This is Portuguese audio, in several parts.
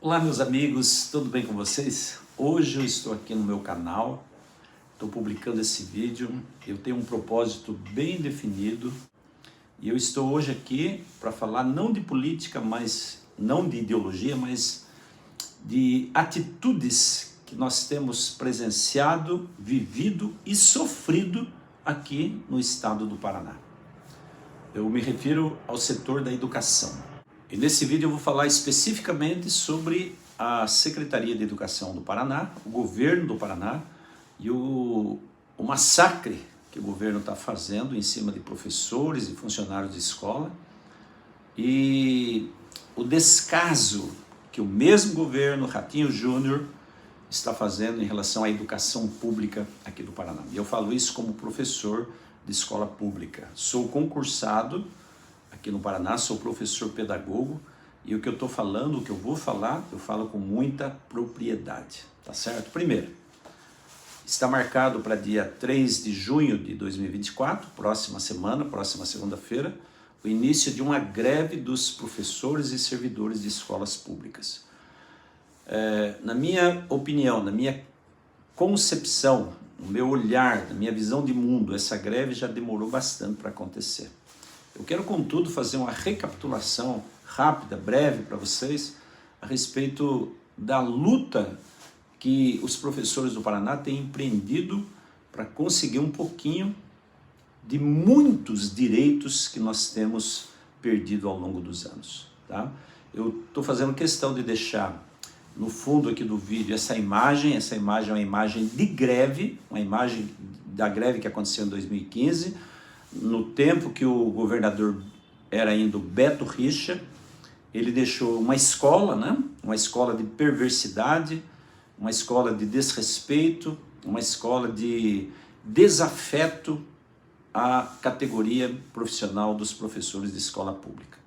Olá meus amigos, tudo bem com vocês? Hoje eu estou aqui no meu canal, estou publicando esse vídeo, eu tenho um propósito bem definido e eu estou hoje aqui para falar não de política, não de ideologia, mas de atitudes que nós temos presenciado, vivido e sofrido aqui no estado do Paraná. Eu me refiro ao setor da educação. E nesse vídeo eu vou falar especificamente sobre a Secretaria de Educação do Paraná, o governo do Paraná e o massacre que o governo está fazendo em cima de professores e funcionários de escola e o descaso que o mesmo governo, Ratinho Júnior, está fazendo em relação à educação pública aqui do Paraná. E eu falo isso como professor de escola pública. Sou concursado aqui no Paraná, sou professor pedagogo e o que eu estou falando, o que eu vou falar, eu falo com muita propriedade, tá certo? Primeiro, está marcado para dia 3 de junho de 2024, próxima semana, próxima segunda-feira, o início de uma greve dos professores e servidores de escolas públicas. Na minha opinião, na minha concepção, no meu olhar, na minha visão de mundo, essa greve já demorou bastante para acontecer. Eu quero, contudo, fazer uma recapitulação rápida, breve para vocês, a respeito da luta que os professores do Paraná têm empreendido para conseguir um pouquinho de muitos direitos que nós temos perdido ao longo dos anos. Tá? Eu estou fazendo questão de deixar no fundo aqui do vídeo essa imagem é uma imagem de greve, uma imagem da greve que aconteceu em 2015, no tempo que o governador era ainda o Beto Richa. Ele deixou uma escola, né? Uma escola de perversidade, uma escola de desrespeito, uma escola de desafeto à categoria profissional dos professores de escola pública.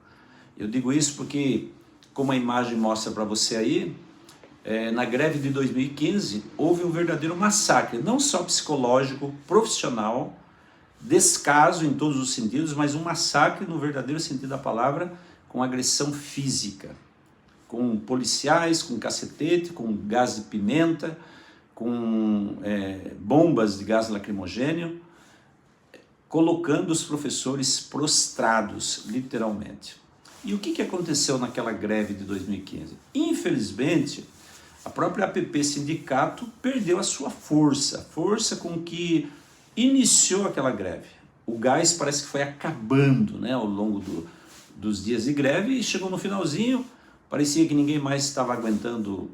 Eu digo isso porque, como a imagem mostra para você aí, na greve de 2015 houve um verdadeiro massacre, não só psicológico, profissional, descaso em todos os sentidos, mas um massacre no verdadeiro sentido da palavra, com agressão física, com policiais, com cacetete, com gás de pimenta, com bombas de gás lacrimogêneo, colocando os professores prostrados, literalmente. E o que aconteceu naquela greve de 2015? Infelizmente, a própria APP Sindicato perdeu a sua força com que iniciou aquela greve. O gás parece que foi acabando, né, ao longo dos dias de greve e chegou no finalzinho, parecia que ninguém mais estava aguentando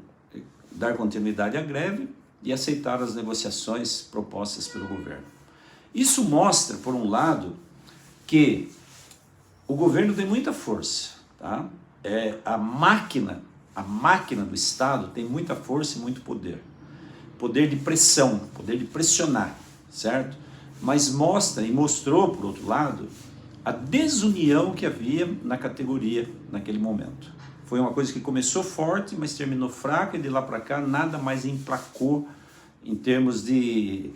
dar continuidade à greve e aceitar as negociações propostas pelo governo. Isso mostra, por um lado, que o governo tem muita força, tá? A máquina do Estado tem muita força e muito poder. Poder de pressão, poder de pressionar, certo? Mas mostra e mostrou, por outro lado, a desunião que havia na categoria naquele momento. Foi uma coisa que começou forte, mas terminou fraca, e de lá para cá nada mais emplacou em termos de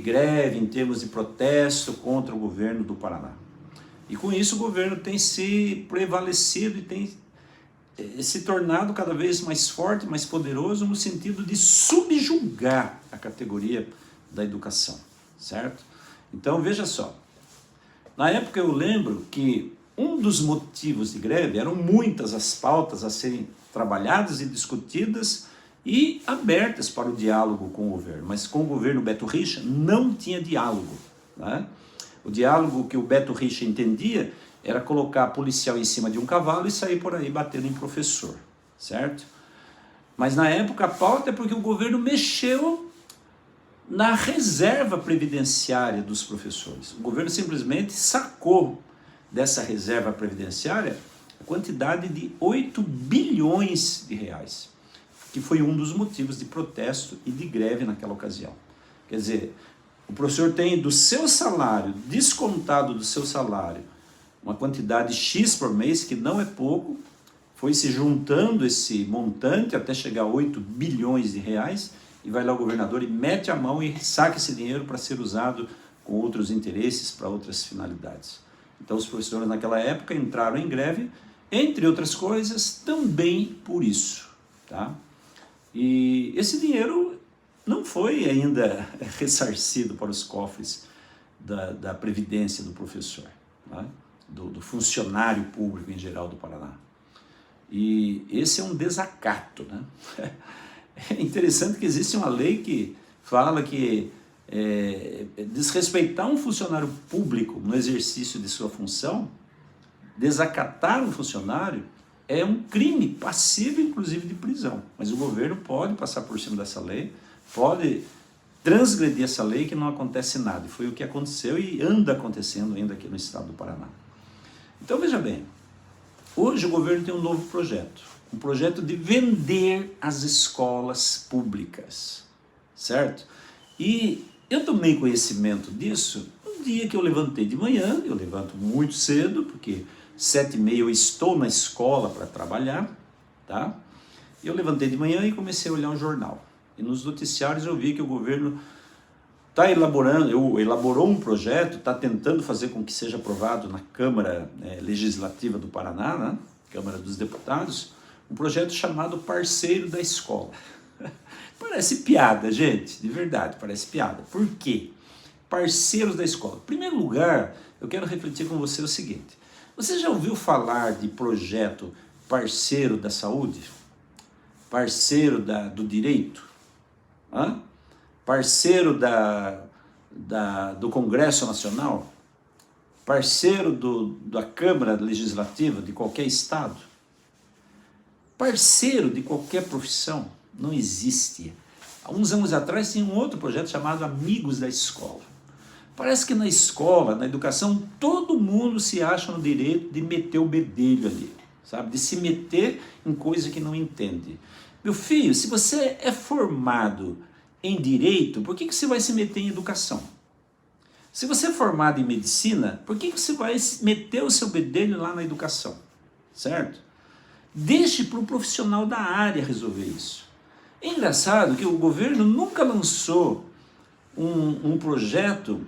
greve, em termos de protesto contra o governo do Paraná. E com isso o governo tem se prevalecido e tem se tornado cada vez mais forte, mais poderoso, no sentido de subjugar a categoria da educação, certo? Então veja só, na época eu lembro que um dos motivos de greve, eram muitas as pautas a serem trabalhadas e discutidas e abertas para o diálogo com o governo, mas com o governo Beto Richa não tinha diálogo, né? O diálogo que o Beto Richa entendia era colocar policial em cima de um cavalo e sair por aí batendo em professor, certo? Mas na época a pauta é porque o governo mexeu na reserva previdenciária dos professores. O governo simplesmente sacou dessa reserva previdenciária a quantidade de 8 bilhões de reais, que foi um dos motivos de protesto e de greve naquela ocasião. Quer dizer, o professor tem do seu salário, descontado do seu salário, uma quantidade X por mês, que não é pouco, foi se juntando esse montante até chegar a 8 bilhões de reais, e vai lá o governador e mete a mão e saca esse dinheiro para ser usado com outros interesses, para outras finalidades. Então os professores naquela época entraram em greve, entre outras coisas, também por isso. tá? E esse dinheiro não foi ainda ressarcido para os cofres da previdência do professor, né? do funcionário público em geral do Paraná. E esse é um desacato, né? É interessante que existe uma lei que fala que desrespeitar um funcionário público no exercício de sua função, desacatar um funcionário, é um crime passível, inclusive, de prisão. Mas o governo pode passar por cima dessa lei, pode transgredir essa lei que não acontece nada. E foi o que aconteceu e anda acontecendo ainda aqui no estado do Paraná. Então, veja bem, hoje o governo tem um novo projeto. Um projeto de vender as escolas públicas, certo? E eu tomei conhecimento disso no dia que eu levantei de manhã. Eu levanto muito cedo, porque 7h30 eu estou na escola para trabalhar, tá? Eu levantei de manhã e comecei a olhar um jornal. E nos noticiários eu vi que o governo elaborou um projeto, está tentando fazer com que seja aprovado na Câmara Legislativa do Paraná, né? Câmara dos Deputados, um projeto chamado Parceiro da Escola. Parece piada, gente, de verdade, parece piada. Por quê? Parceiros da Escola. Em primeiro lugar, eu quero refletir com você o seguinte: você já ouviu falar de projeto Parceiro da Saúde? Parceiro do Direito? Hã? Parceiro do Congresso Nacional? Parceiro da Câmara Legislativa de qualquer estado? Parceiro de qualquer profissão? Não existe. Há uns anos atrás tinha um outro projeto chamado Amigos da Escola. Parece que na escola, na educação, todo mundo se acha no direito de meter o bedelho ali, sabe? De se meter em coisa que não entende. Meu filho, se você é formado em direito, por que você vai se meter em educação? Se você é formado em medicina, por que você vai meter o seu bedelho lá na educação? Certo? Deixe para o profissional da área resolver isso. É engraçado que o governo nunca lançou um projeto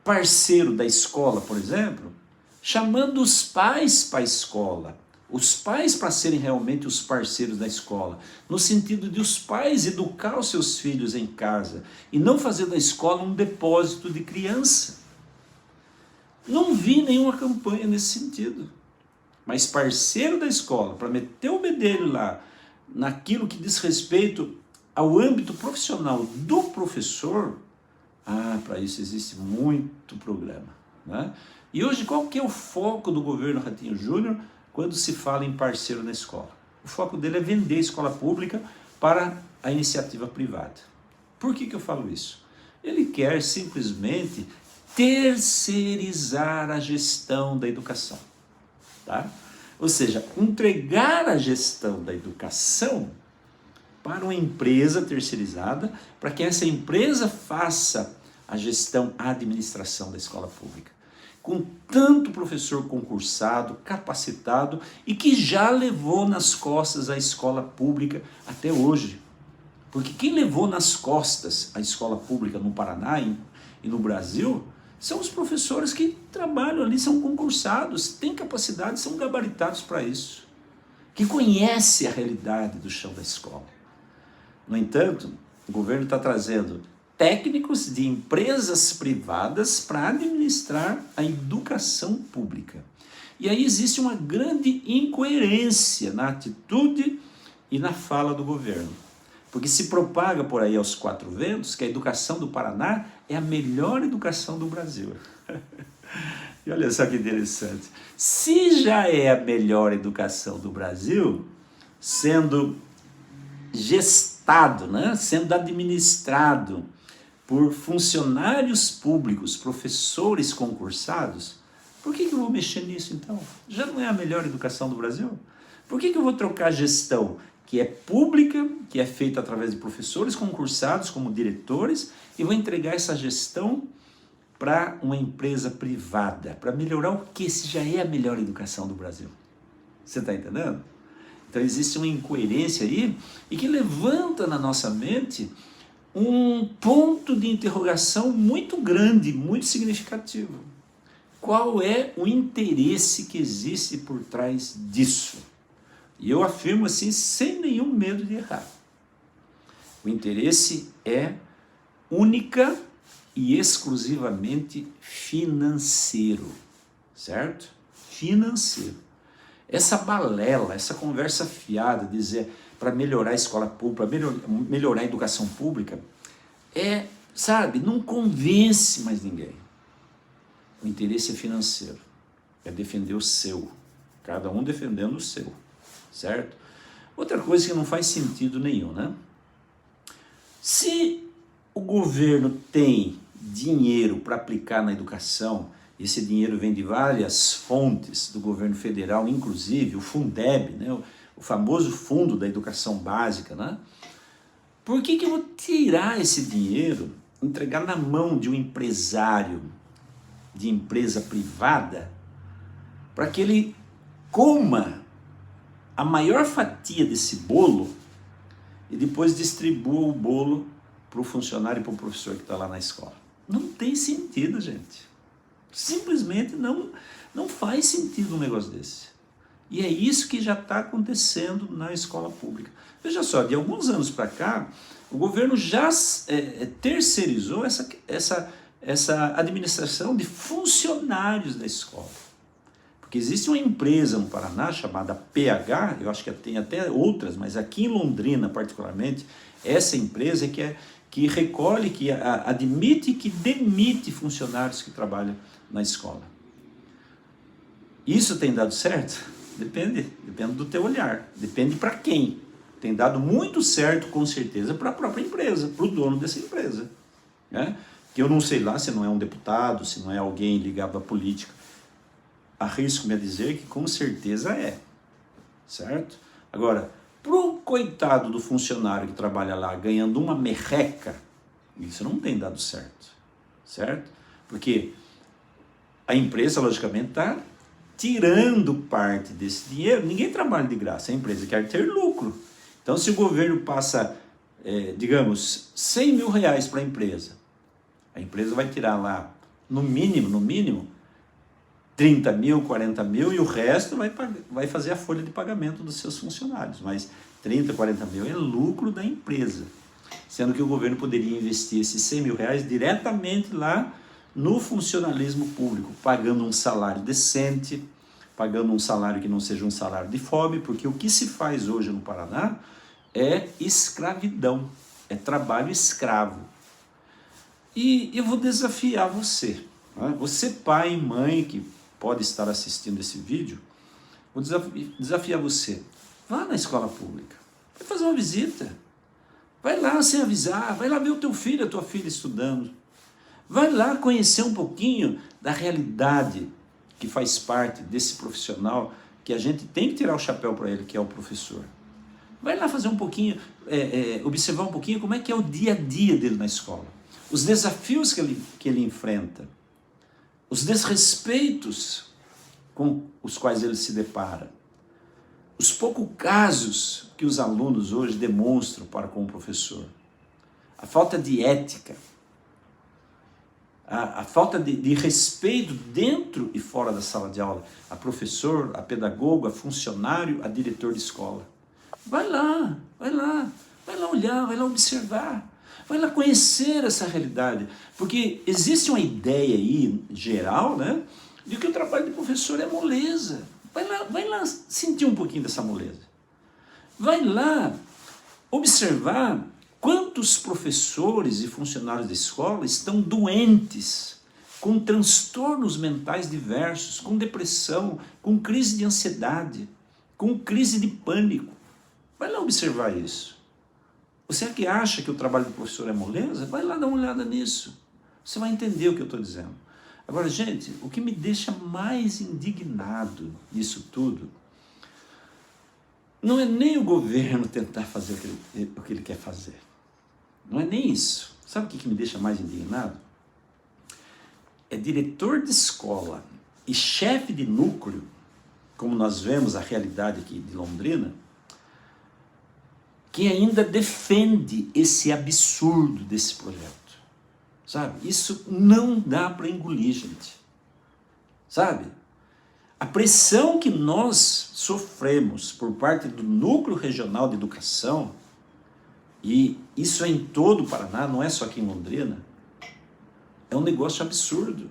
parceiro da escola, por exemplo, chamando os pais para a escola, os pais para serem realmente os parceiros da escola, no sentido de os pais educar os seus filhos em casa e não fazer da escola um depósito de criança. Não vi nenhuma campanha nesse sentido. Mas parceiro da escola, para meter o bedelho lá, naquilo que diz respeito ao âmbito profissional do professor, para isso existe muito programa, né? E hoje qual que é o foco do governo Ratinho Júnior quando se fala em parceiro na escola? O foco dele é vender a escola pública para a iniciativa privada. Por que eu falo isso? Ele quer simplesmente terceirizar a gestão da educação, tá? Ou seja, entregar a gestão da educação para uma empresa terceirizada, para que essa empresa faça a gestão, a administração da escola pública. Com tanto professor concursado, capacitado e que já levou nas costas a escola pública até hoje. Porque quem levou nas costas a escola pública no Paraná e no Brasil são os professores que trabalham ali, são concursados, têm capacidade, são gabaritados para isso, que conhecem a realidade do chão da escola. No entanto, o governo está trazendo técnicos de empresas privadas para administrar a educação pública. E aí existe uma grande incoerência na atitude e na fala do governo. Porque se propaga por aí aos quatro ventos que a educação do Paraná é a melhor educação do Brasil. E olha só que interessante. Se já é a melhor educação do Brasil, sendo gestado, né? Sendo administrado por funcionários públicos, professores concursados, por que eu vou mexer nisso então? Já não é a melhor educação do Brasil? Por que eu vou trocar a gestão que é pública, que é feita através de professores concursados como diretores, e vou entregar essa gestão para uma empresa privada, para melhorar o que? Se já é a melhor educação do Brasil. Você está entendendo? Então existe uma incoerência aí e que levanta na nossa mente um ponto de interrogação muito grande, muito significativo. Qual é o interesse que existe por trás disso? E eu afirmo assim, sem nenhum medo de errar. O interesse é única e exclusivamente financeiro, certo? Financeiro. Essa balela, essa conversa fiada, dizer para melhorar a escola pública, para melhorar a educação pública, sabe, não convence mais ninguém. O interesse é financeiro, é defender o seu, cada um defendendo o seu, certo? Outra coisa que não faz sentido nenhum, né? Se o governo tem dinheiro para aplicar na educação, esse dinheiro vem de várias fontes do governo federal, inclusive o Fundeb, né? O famoso Fundo da Educação Básica, né? Por que eu vou tirar esse dinheiro, entregar na mão de um empresário de empresa privada, para que ele coma a maior fatia desse bolo e depois distribua o bolo para o funcionário e para o professor que está lá na escola? Não tem sentido, gente. Simplesmente não faz sentido um negócio desse. E é isso que já está acontecendo na escola pública. Veja só, de alguns anos para cá, o governo já terceirizou essa administração de funcionários da escola. Porque existe uma empresa no Paraná chamada PH, eu acho que tem até outras, mas aqui em Londrina particularmente, essa empresa que recolhe, que admite e que demite funcionários que trabalham na escola. Isso tem dado certo? Depende do teu olhar, depende para quem. Tem dado muito certo, com certeza, para a própria empresa, para o dono dessa empresa, né? Que eu não sei lá se não é um deputado, se não é alguém ligado à política. Arrisco-me a dizer que com certeza é, certo? Agora, pro coitado do funcionário que trabalha lá ganhando uma merreca, isso não tem dado certo, certo? Porque a empresa, logicamente, está tirando parte desse dinheiro. Ninguém trabalha de graça, a empresa quer ter lucro. Então, se o governo passa, digamos, 100 mil reais para a empresa vai tirar lá, no mínimo, 30 mil, 40 mil, e o resto vai fazer a folha de pagamento dos seus funcionários. Mas 30, 40 mil é lucro da empresa, sendo que o governo poderia investir esses 100 mil reais diretamente lá no funcionalismo público, pagando um salário decente, pagando um salário que não seja um salário de fome, porque o que se faz hoje no Paraná é escravidão, é trabalho escravo. E eu vou desafiar você, né? Você pai e mãe que pode estar assistindo esse vídeo, vou desafiar você, vá na escola pública, vai fazer uma visita, vai lá sem avisar, vai lá ver o teu filho, a tua filha estudando, vai lá conhecer um pouquinho da realidade que faz parte desse profissional, que a gente tem que tirar o chapéu para ele, que é o professor. Vai lá fazer um pouquinho, observar um pouquinho como é que é o dia a dia dele na escola, os desafios que ele enfrenta, os desrespeitos com os quais ele se depara, os poucos casos que os alunos hoje demonstram para com o professor, a falta de ética, a falta de respeito dentro e fora da sala de aula, a professor, a pedagogo, a funcionário, a diretor de escola. Vai lá olhar, vai lá observar, vai lá conhecer essa realidade, porque existe uma ideia aí, geral, né, de que o trabalho de professor é moleza. Vai lá sentir um pouquinho dessa moleza. Vai lá observar quantos professores e funcionários da escola estão doentes, com transtornos mentais diversos, com depressão, com crise de ansiedade, com crise de pânico. Vai lá observar isso. Você é que acha que o trabalho do professor é moleza? Vai lá dar uma olhada nisso. Você vai entender o que eu estou dizendo. Agora, gente, o que me deixa mais indignado nisso tudo não é nem o governo tentar fazer o que ele quer fazer. Não é nem isso. Sabe o que me deixa mais indignado? É diretor de escola e chefe de núcleo, como nós vemos a realidade aqui de Londrina, que ainda defende esse absurdo desse projeto. Sabe? Isso não dá para engolir, gente. Sabe? A pressão que nós sofremos por parte do Núcleo Regional de Educação, e isso é em todo o Paraná, não é só aqui em Londrina, é um negócio absurdo.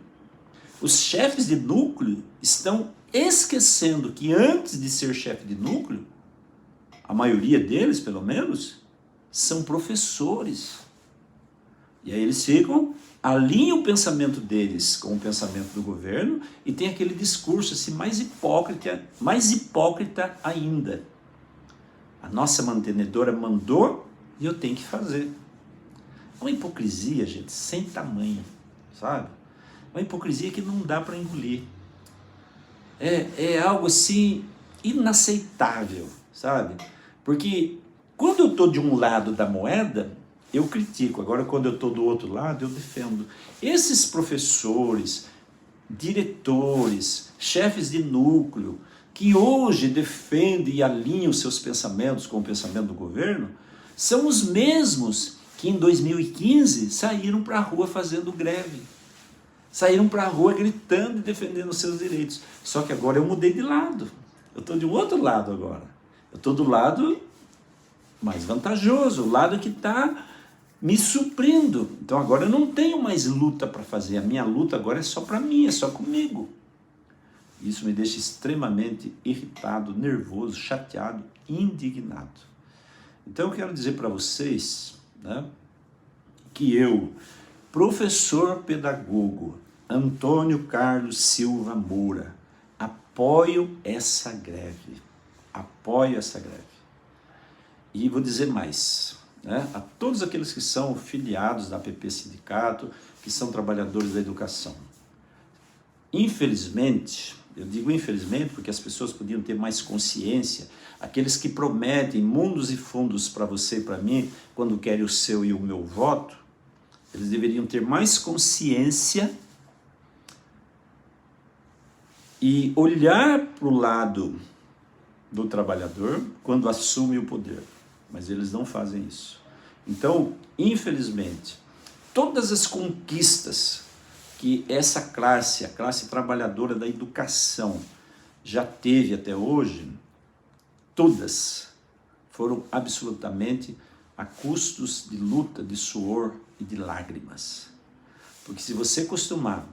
Os chefes de núcleo estão esquecendo que antes de ser chefe de núcleo, a maioria deles, pelo menos, são professores. E aí eles alinham o pensamento deles com o pensamento do governo e tem aquele discurso assim, mais hipócrita ainda. A nossa mantenedora mandou e eu tenho que fazer. É uma hipocrisia, gente, sem tamanho, sabe? Uma hipocrisia que não dá para engolir. É algo assim inaceitável, sabe? Porque quando eu estou de um lado da moeda, eu critico. Agora, quando eu estou do outro lado, eu defendo. Esses professores, diretores, chefes de núcleo, que hoje defendem e alinham seus pensamentos com o pensamento do governo, são os mesmos que em 2015 saíram para a rua fazendo greve. Saíram para a rua gritando e defendendo os seus direitos. Só que agora eu mudei de lado. Eu estou de um outro lado agora. Eu estou do lado mais vantajoso, o lado que está me suprindo. Então agora eu não tenho mais luta para fazer. A minha luta agora é só para mim, é só comigo. Isso me deixa extremamente irritado, nervoso, chateado, indignado. Então eu quero dizer para vocês, né, que eu, professor pedagogo Antônio Carlos Silva Moura, apoio essa greve. Apoio essa greve. E vou dizer mais, né, a todos aqueles que são filiados da APP Sindicato, que são trabalhadores da educação. Infelizmente, eu digo infelizmente porque as pessoas podiam ter mais consciência, aqueles que prometem mundos e fundos para você e para mim, quando querem o seu e o meu voto, eles deveriam ter mais consciência e olhar para o lado do trabalhador quando assume o poder. Mas eles não fazem isso. Então, infelizmente, todas as conquistas que essa classe, a classe trabalhadora da educação, já teve até hoje, todas foram absolutamente a custos de luta, de suor e de lágrimas. Porque se você costumar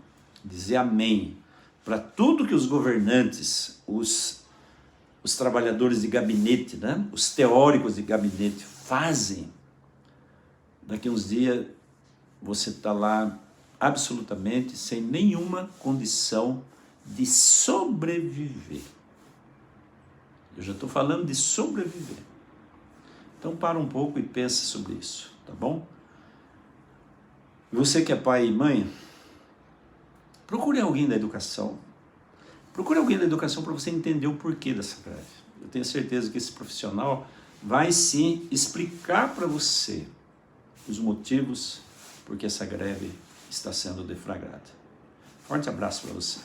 dizer amém para tudo que os governantes, os trabalhadores de gabinete, né, os teóricos de gabinete fazem, daqui a uns dias você está lá absolutamente sem nenhuma condição de sobreviver. Eu já estou falando de sobreviver. Então para um pouco e pensa sobre isso, tá bom? E você que é pai e mãe, procure alguém da educação. Procure alguém da educação para você entender o porquê dessa greve. Eu tenho certeza que esse profissional vai sim explicar para você os motivos por que essa greve está sendo deflagrada. Forte abraço para você.